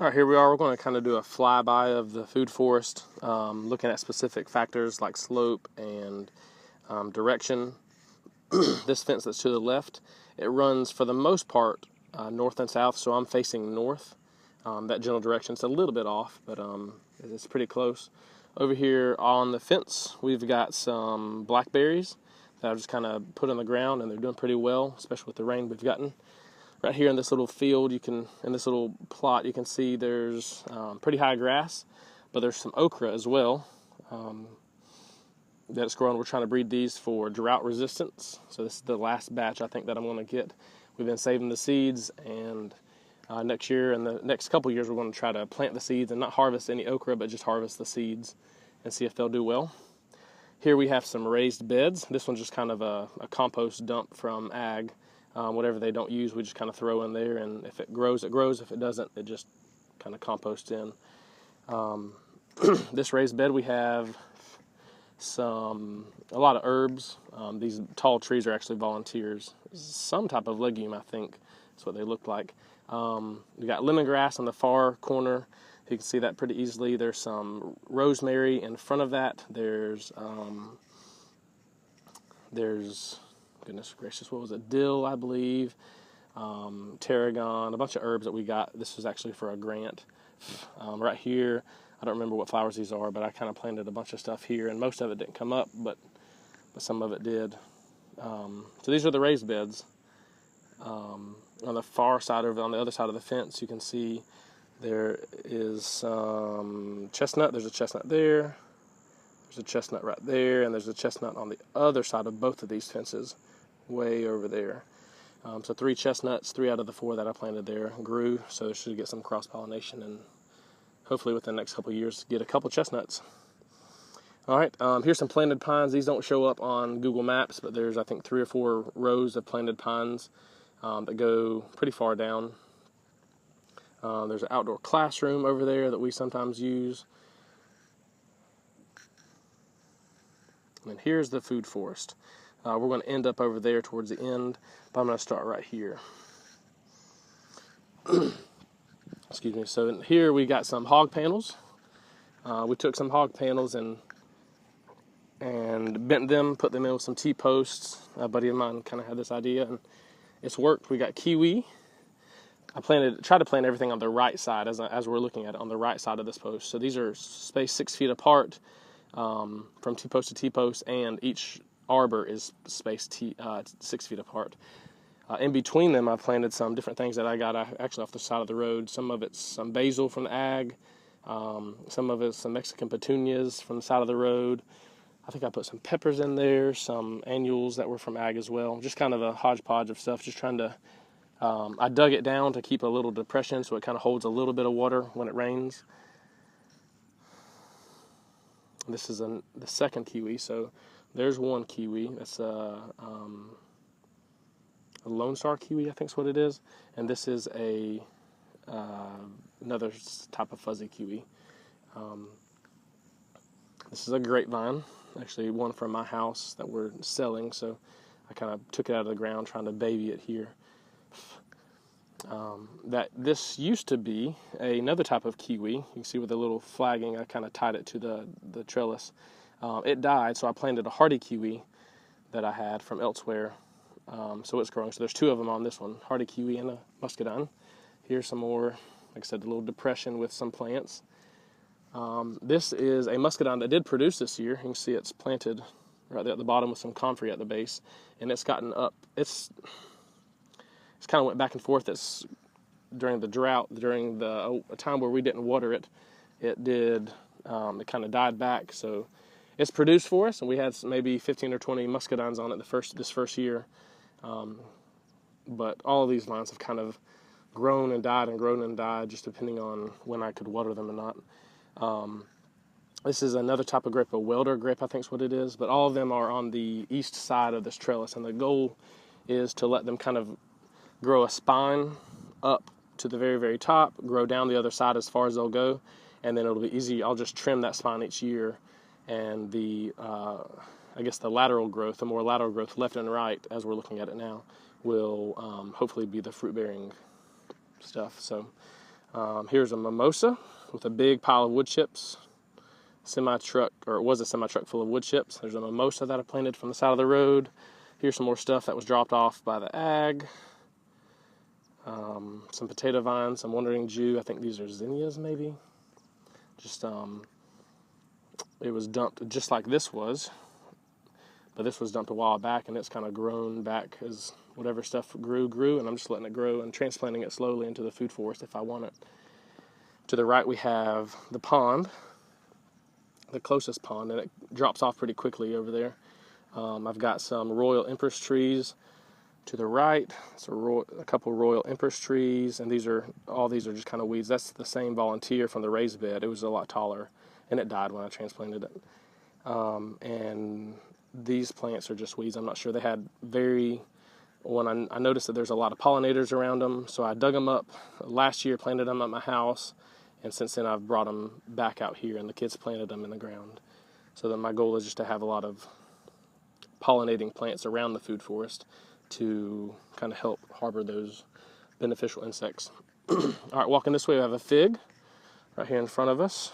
All right, here we are. We're going to kind of do a flyby of the food forest, looking at specific factors like slope and direction. This fence that's to the left, it runs for the most part north and south, so I'm facing north. That general direction, it's a little bit off, but it's pretty close. Over here on the fence, we've got some blackberries that I've just kind of put on the ground, and they're doing pretty well, especially with the rain we've gotten. Right here in this little field, in this little plot, you can see there's pretty high grass, but there's some okra as well that's growing. We're trying to breed these for drought resistance. So this is the last batch I think that I'm going to get. We've been saving the seeds, and next year and the next couple years we're going to try to plant the seeds and not harvest any okra, but just harvest the seeds and see if they'll do well. Here we have some raised beds. This one's just kind of a compost dump from ag. Whatever they don't use, we just kind of throw in there, and if it grows, it grows. If it doesn't, it just kind of composts in. This raised bed, we have a lot of herbs. These tall trees are actually volunteers. Some type of legume, I think. That's what they look like. We got lemongrass on the far corner. You can see that pretty easily. There's some rosemary in front of that. There's goodness gracious, what was it? Dill, I believe, tarragon, a bunch of herbs that we got. This was actually for a grant. Right here, I don't remember what flowers these are, but I kind of planted a bunch of stuff here, and most of it didn't come up, but some of it did. So these are the raised beds. On the far side, on the other side of the fence, you can see there is some chestnut. There's a chestnut there. There's a chestnut right there, and there's a chestnut on the other side of both of these fences, way over there. So 3 chestnuts, 3 out of the 4 that I planted there grew, so they should get some cross-pollination, and hopefully within the next couple of years get a couple chestnuts. All right, here's some planted pines. These don't show up on Google Maps, but there's, I think, 3 or 4 rows of planted pines that go pretty far down. There's an outdoor classroom over there that we sometimes use. And here's the food forest. We're going to end up over there towards the end, but I'm going to start right here. Excuse me. So in here we got some hog panels. We took some hog panels and bent them, put them in with some T-posts. A buddy of mine kind of had this idea, and it's worked. We got kiwi. I tried to plant everything on the right side as we're looking at it, on the right side of this post. So these are spaced 6 feet apart from T-post to T-post, and each arbor is spaced 6 feet apart. In between them, I planted some different things that I got actually off the side of the road. Some of it's some basil from the ag. Some of it's some Mexican petunias from the side of the road. I think I put some peppers in there, some annuals that were from ag as well. Just kind of a hodgepodge of stuff, just trying to... I dug it down to keep a little depression so it kind of holds a little bit of water when it rains. This is the second kiwi, so there's one kiwi. That's a Lone Star kiwi, I think is what it is. And this is another type of fuzzy kiwi. This is a grapevine, actually one from my house that we're selling, so I kind of took it out of the ground trying to baby it here. This used to be another type of kiwi. You can see with the little flagging, I kind of tied it to the trellis. It died, so I planted a hardy kiwi that I had from elsewhere. So it's growing. So there's 2 of them on this one, hardy kiwi and a muscadine. Here's some more, like I said, a little depression with some plants. This is a muscadine that did produce this year. You can see it's planted right there at the bottom with some comfrey at the base, and it's gotten up. It's kind of went back and forth. It's during the drought, during a time where we didn't water it, it kind of died back. So it's produced for us, and we had maybe 15 or 20 muscadines on it this first year. But all of these vines have kind of grown and died, just depending on when I could water them or not. This is another type of grape, a welder grape, I think is what it is. But all of them are on the east side of this trellis, and the goal is to let them kind of grow a spine up to the very, very top, grow down the other side as far as they'll go, and then it'll be easy. I'll just trim that spine each year, and the lateral growth, the more lateral growth left and right, as we're looking at it now, will hopefully be the fruit-bearing stuff. So Here's a mimosa with a big pile of wood chips. Semi-truck, or it was a semi-truck full of wood chips. There's a mimosa that I planted from the side of the road. Here's some more stuff that was dropped off by the ag. Some potato vines, some wandering Jew. I think these are zinnias maybe. Just, it was dumped just like this was. But this was dumped a while back, and it's kind of grown back as whatever stuff grew, and I'm just letting it grow and transplanting it slowly into the food forest if I want it. To the right we have the pond, the closest pond, and it drops off pretty quickly over there. I've got some Royal Empress trees to the right. It's a couple Royal Empress trees, and all these are just kind of weeds. That's the same volunteer from the raised bed. It was a lot taller, and it died when I transplanted it. And these plants are just weeds. I'm not sure. They had when I noticed that there's a lot of pollinators around them, so I dug them up last year, planted them at my house, and since then I've brought them back out here, and the kids planted them in the ground. So then my goal is just to have a lot of pollinating plants around the food forest to kind of help harbor those beneficial insects. All right, walking this way, we have a fig right here in front of us.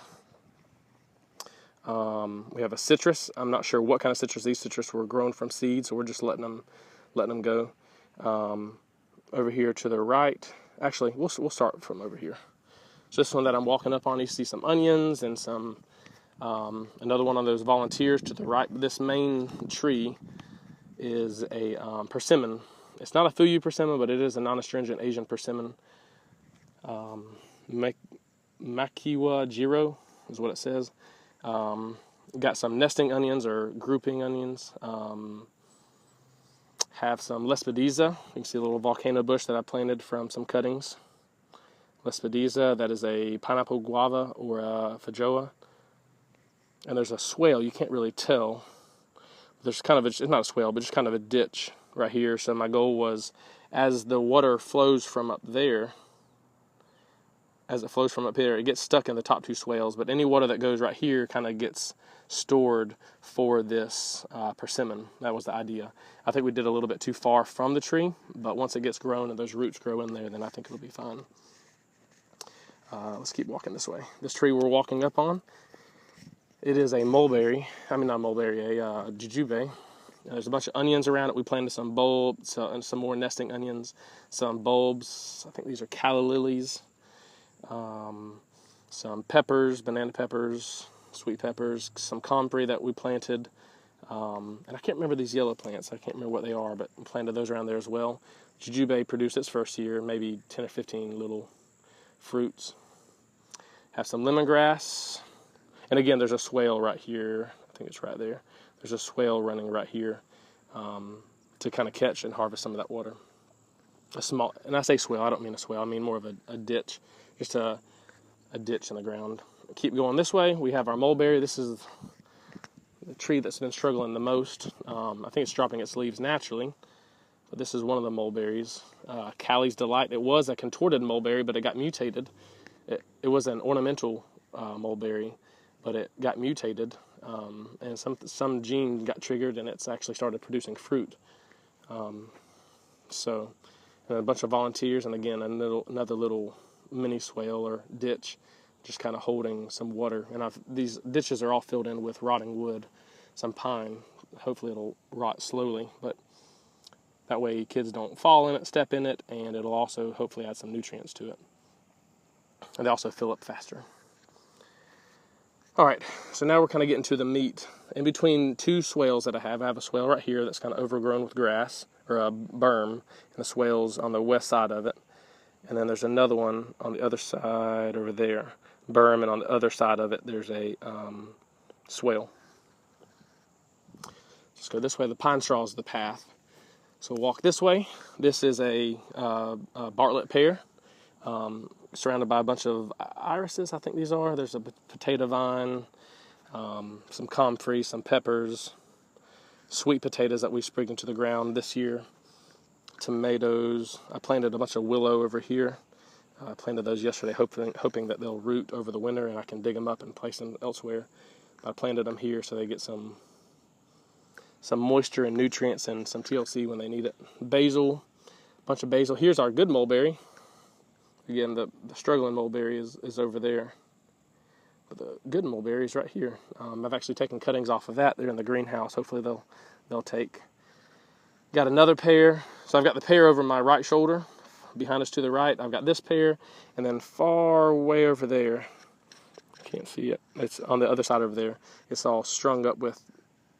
We have a citrus. I'm not sure what kind of citrus. These citrus were grown from seed, so we're just letting them go. Over here to the right, actually, we'll start from over here. So this one that I'm walking up on, you see some onions and some another one of those volunteers to the right. This main tree is a persimmon. It's not a Fuyu persimmon, but it is a non-astringent Asian persimmon. Makiwa Jiro is what it says. Got some nesting onions or grouping onions. Have some Lespedeza. You can see a little volcano bush that I planted from some cuttings. Lespedeza, that is a pineapple guava or a feijoa. And there's a swale, you can't really tell. There's kind of it's not a swale, but just kind of a ditch right here. So my goal was, as the water flows from up there, it gets stuck in the top two swales, but any water that goes right here kind of gets stored for this persimmon. That was the idea. I think we did a little bit too far from the tree, but once it gets grown and those roots grow in there, then I think it'll be fine. Let's keep walking this way. This tree we're walking up on, it is a mulberry. I mean, not mulberry, a jujube. There's a bunch of onions around it. We planted some bulbs, and some more nesting onions, some bulbs. I think these are calla lilies. Some peppers, banana peppers, sweet peppers, some comfrey that we planted. And I can't remember these yellow plants. I can't remember what they are, but we planted those around there as well. Jujube produced its first year, maybe 10 or 15 little fruits. Have some lemongrass. And again, there's a swale right here. I think it's right there. There's a swale running right here to kind of catch and harvest some of that water. And I say swale, I don't mean a swale. I mean more of a ditch. Just a ditch in the ground. Keep going this way. We have our mulberry. This is the tree that's been struggling the most. I think it's dropping its leaves naturally. But this is one of the mulberries. Callie's Delight. It was a contorted mulberry, but it got mutated. It was an ornamental mulberry, but it got mutated. And some gene got triggered, and it's actually started producing fruit. So a bunch of volunteers, and again, another little mini swale or ditch, just kind of holding some water. And these ditches are all filled in with rotting wood, some pine. Hopefully it'll rot slowly, but that way kids don't fall in it, step in it, and it'll also hopefully add some nutrients to it. And they also fill up faster. All right, so now we're kind of getting to the meat. In between two swales that I have a swale right here that's kind of overgrown with grass, or a berm, and the swale's on the west side of it. And then there's another one on the other side over there, berm, and on the other side of it there's a swale. Let's go this way. The pine straw is the path. So walk this way. This is a Bartlett pear, surrounded by a bunch of irises, I think these are. There's a potato vine, some comfrey, some peppers, sweet potatoes that we sprigged into the ground this year, tomatoes. I planted a bunch of willow over here. I planted those yesterday, hoping that they'll root over the winter and I can dig them up and place them elsewhere. I planted them here so they get some moisture and nutrients and some TLC when they need it. Basil, a bunch of basil. Here's our good mulberry. Again, the struggling mulberry is over there. But the good mulberry is right here. I've actually taken cuttings off of that. They're in the greenhouse. Hopefully they'll take. Got another pair. So I've got the pair over my right shoulder. Behind us to the right, I've got this pair. And then far way over there, I can't see it. It's on the other side over there. It's all strung up with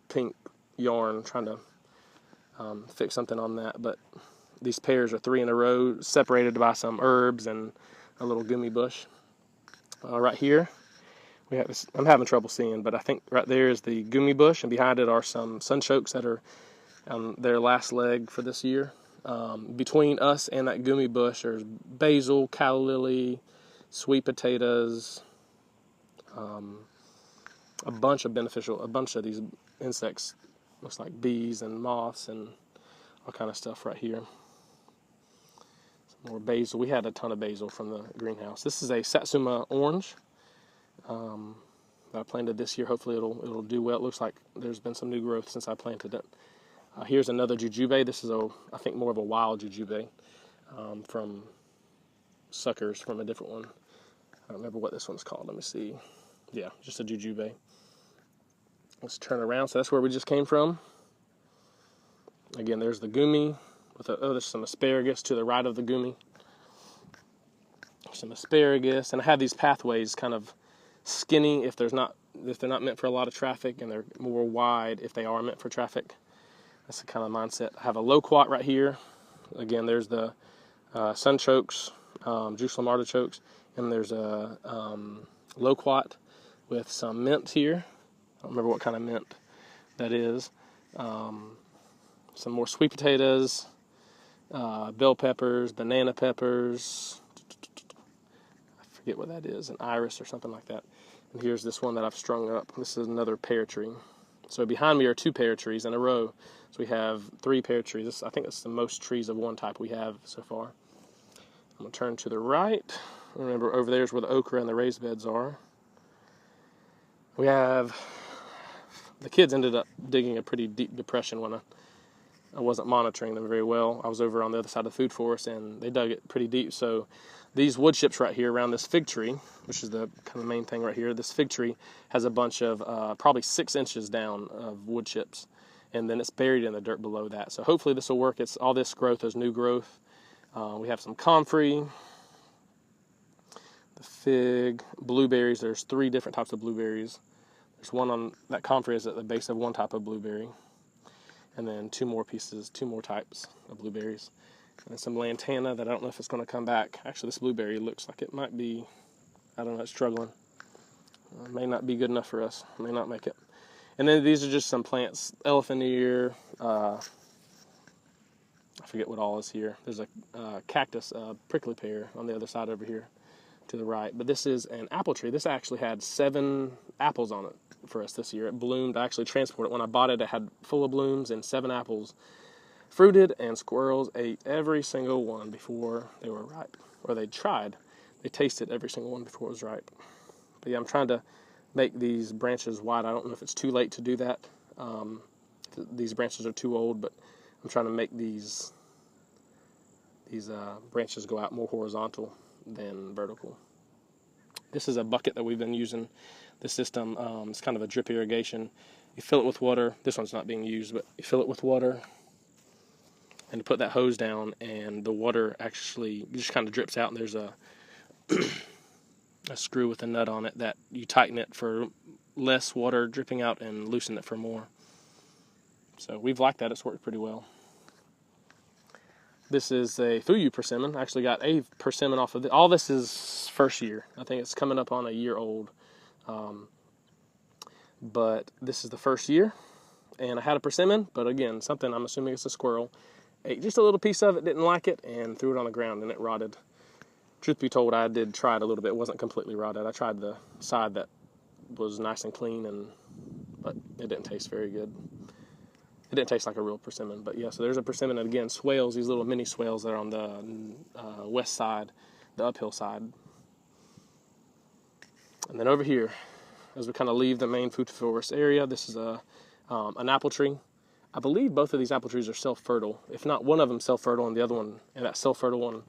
pink yarn, trying to fix something on that. But these pairs are 3 in a row, separated by some herbs and a little gummy bush. Right here, we have this, I'm having trouble seeing, but I think right there is the gummy bush, and behind it are some sunchokes that are on their last leg for this year. Between us and that gummy bush, there's basil, calla lily, sweet potatoes, a bunch of these insects, looks like bees and moths and all kind of stuff right here. Some more basil. We had a ton of basil from the greenhouse. This is a Satsuma orange that I planted this year. Hopefully it'll do well. It looks like there's been some new growth since I planted it. Here's another jujube. This is I think more of a wild jujube from suckers from a different one. I don't remember what this one's called. Let me see. Yeah, just a jujube. Let's turn around. So that's where we just came from. Again, there's the gumi. There's some asparagus to the right of the gumi. Some asparagus, and I have these pathways kind of skinny if they're not meant for a lot of traffic, and they're more wide if they are meant for traffic. That's the kind of mindset. I have a loquat right here. Again, there's the sunchokes, juice limb artichokes, and there's a loquat with some mint here. I don't remember what kind of mint that is. Some more sweet potatoes, bell peppers, banana peppers. I forget what that is, an iris or something like that. And here's this one that I've strung up. This is another pear tree. So behind me are 2 pear trees in a row. So we have 3 pear trees. I think it's the most trees of one type we have so far. I'm going to turn to the right. Remember, over there is where the okra and the raised beds are. We have, the kids ended up digging a pretty deep depression when I wasn't monitoring them very well. I was over on the other side of the food forest, and they dug it pretty deep. So these wood chips right here around this fig tree, which is the kind of main thing right here, this fig tree has a bunch of probably 6 inches down of wood chips, and then it's buried in the dirt below that. So hopefully this will work. It's all this growth is new growth. We have some comfrey, the fig, blueberries. There's 3 different types of blueberries. There's one on that comfrey is at the base of one type of blueberry, and then 2 more types of blueberries. And some lantana that I don't know if it's going to come back. Actually, this blueberry looks like it might be, I don't know, it's struggling. It may not be good enough for us. May not make it. And then these are just some plants. Elephant ear. I forget what all is here. There's a cactus, prickly pear on the other side over here to the right. But this is an apple tree. This actually had 7 apples on it for us this year. It bloomed. I actually transported it. When I bought it, it had full of blooms and 7 apples. Fruited, and squirrels ate every single one before they were ripe. Or they tried. They tasted every single one before it was ripe. But yeah, I'm trying to make these branches wide. I don't know if it's too late to do that. These branches are too old, but I'm trying to make these branches go out more horizontal than vertical. This is a bucket that we've been using. The system, it's kind of a drip irrigation. You fill it with water. This one's not being used, but you fill it with water, and to put that hose down, and the water actually just kind of drips out, and there's a screw with a nut on it that you tighten it for less water dripping out and loosen it for more. So we've liked that. It's worked pretty well. This is a Fuyu persimmon. I actually got a persimmon off of it. All this is first year. I think it's coming up on a year old. But this is the first year. And I had a persimmon, but again, something, I'm assuming it's a squirrel, ate just a little piece of it, didn't like it, and threw it on the ground, and it rotted. Truth be told, I did try it a little bit. It wasn't completely rotted. I tried the side that was nice and clean, but it didn't taste very good. It didn't taste like a real persimmon. But yeah, so there's a persimmon, and again, swales, these little mini swales that are on the west side, the uphill side. And then over here, as we kind of leave the main food forest area, this is an apple tree. I believe both of these apple trees are self-fertile. If not, one of them self-fertile, and the other one, and that self-fertile one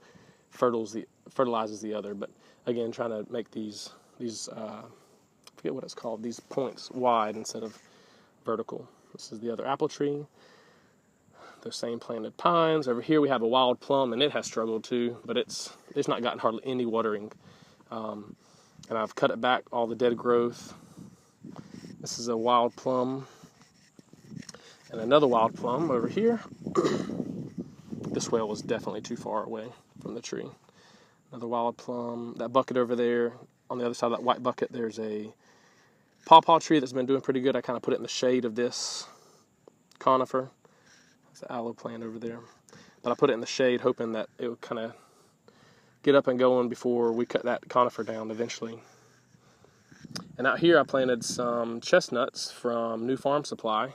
fertilizes the other. But again, trying to make these I forget what it's called, these points wide instead of vertical. This is the other apple tree. The same planted pines. Over here we have a wild plum, and it has struggled too, but it's not gotten hardly any watering. And I've cut it back, all the dead growth. This is a wild plum. And another wild plum over here. This swale was definitely too far away from the tree. Another wild plum. That bucket over there, on the other side of that white bucket, there's a pawpaw tree that's been doing pretty good. I kind of put it in the shade of this conifer. There's an aloe plant over there. But I put it in the shade hoping that it would kind of get up and going before we cut that conifer down eventually. And out here I planted some chestnuts from New Farm Supply.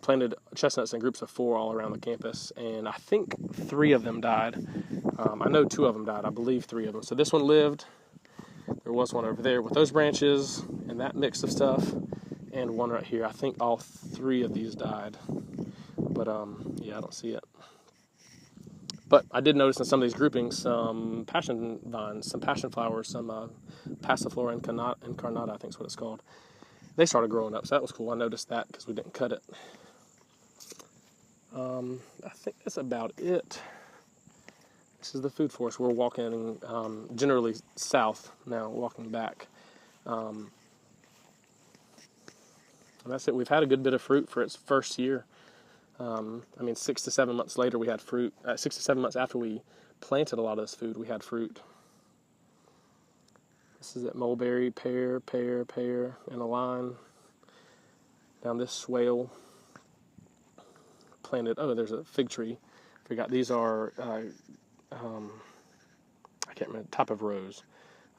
Planted chestnuts in groups of 4 all around the campus, and I think 3 of them died. I know 2 of them died. I believe 3 of them. So this one lived. There was one over there with those branches and that mix of stuff, and one right here. I think all 3 of these died. But yeah, I don't see it. But I did notice in some of these groupings some passion vines, some passion flowers, some passiflora incarnata, I think is what it's called. They started growing up, so that was cool. I noticed that because we didn't cut it. I think that's about it. This is the food forest. We're walking generally south now, walking back. And that's it. We've had a good bit of fruit for its first year. 6 to 7 months later we had fruit. 6 to 7 months after we planted a lot of this food, we had fruit. This is it, mulberry, pear, in a line. Down this swale, planted, there's a fig tree. Forgot, these are, I can't remember, type of rose,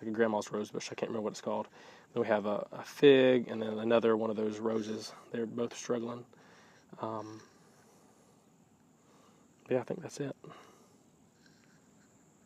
like a grandma's rose bush. I can't remember what it's called. Then we have a fig, and then another one of those roses. They're both struggling. Yeah, I think that's it.